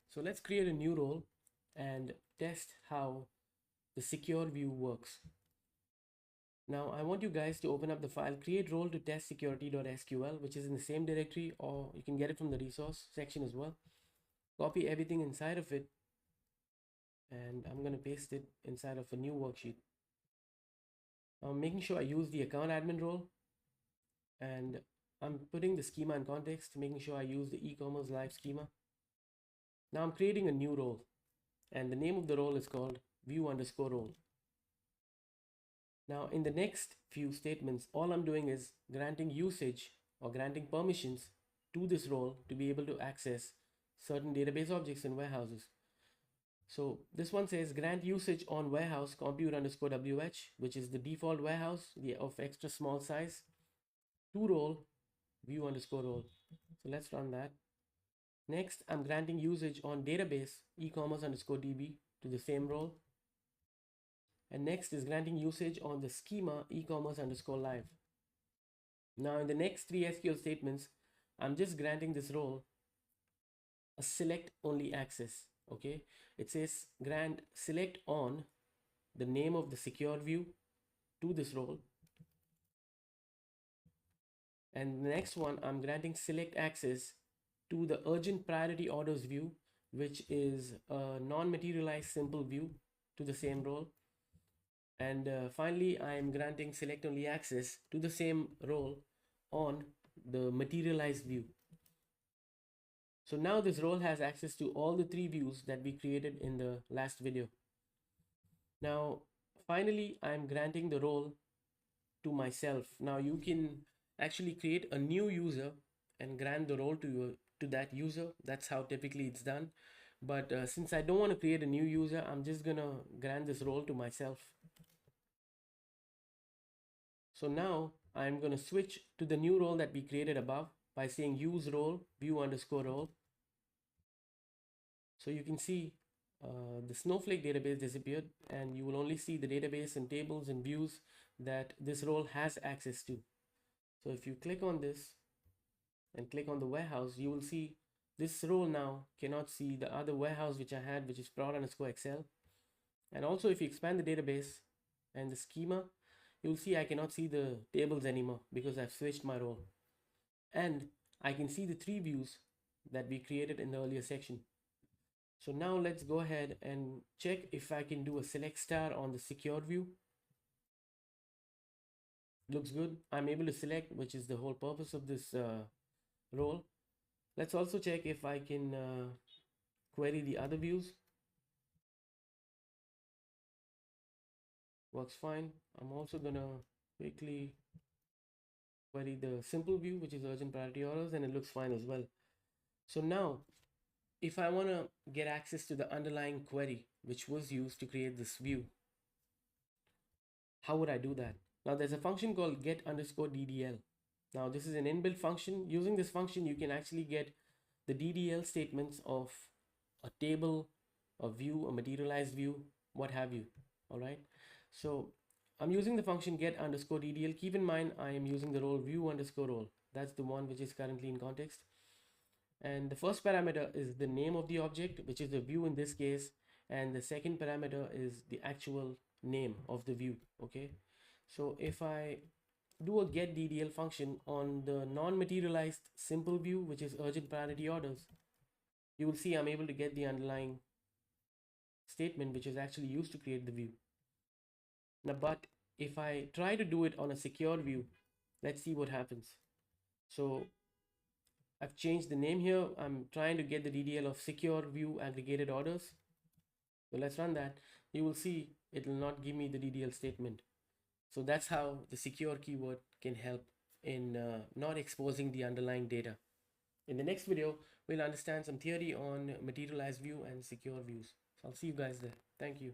So let's create a new role and test how the secure view works. Now I want you guys to open up the file create role to test security.sql, which is in the same directory, or you can get it from the resource section as well. Copy everything inside of it, and I'm going to paste it inside of a new worksheet. I'm making sure I use the account admin role, and I'm putting the schema in context, making sure I use the e-commerce live schema. Now I'm creating a new role, and the name of the role is called view_role. Now in the next few statements, all I'm doing is granting usage or granting permissions to this role to be able to access certain database objects in warehouses. So this one says grant usage on warehouse compute_wh, which is the default warehouse of extra small size, to role view_role. So let's run that. Next, I'm granting usage on database e-commerce_db to the same role. And next is granting usage on the schema e-commerce_live. Now in the next three SQL statements, I'm just granting this role a select only access. Okay, it says grant select on the name of the secure view to this role, and the next one I'm granting select access to the urgent priority orders view, which is a non-materialized simple view to the same role. And finally I am granting select only access to the same role on the materialized view. So now this role has access to all the three views that we created in the last video. Now, finally, I'm granting the role to myself. Now you can actually create a new user and grant the role to that user. That's how typically it's done. But since I don't want to create a new user, I'm just gonna grant this role to myself. So now I'm gonna switch to the new role that we created above by saying use role view_role. So you can see the Snowflake database disappeared, and you will only see the database and tables and views that this role has access to. So if you click on this and click on the warehouse, you will see this role now cannot see the other warehouse which I had, which is prod_excel. And also if you expand the database and the schema, you'll see I cannot see the tables anymore because I've switched my role. And I can see the three views that we created in the earlier section. So now let's go ahead and check if I can do a select star on the secure view. Looks good. I'm able to select, which is the whole purpose of this role. Let's also check if I can query the other views. Works fine. I'm also gonna quickly query the simple view, which is urgent priority orders, and it looks fine as well. So now if I want to get access to the underlying query which was used to create this view, how would I do that? Now there's a function called get_ddl. Now this is an inbuilt function. Using this function you can actually get the DDL statements of a table, a view, a materialized view, what have you. All right, so I'm using the function get_ddl. Keep in mind I am using the role view_role. That's the one which is currently in context. And the first parameter is the name of the object, which is the view in this case, and the second parameter is the actual name of the view. Okay, so if I do a get DDL function on the non-materialized simple view, which is urgent priority orders, you will see I'm able to get the underlying statement which is actually used to create the view. Now but if I try to do it on a secure view, let's see what happens. So I've changed the name here. I'm trying to get the DDL of secure view aggregated orders. So let's run that. You will see it will not give me the DDL statement. So that's how the secure keyword can help in not exposing the underlying data. In the next video, we'll understand some theory on materialized view and secure views. So I'll see you guys there. Thank you.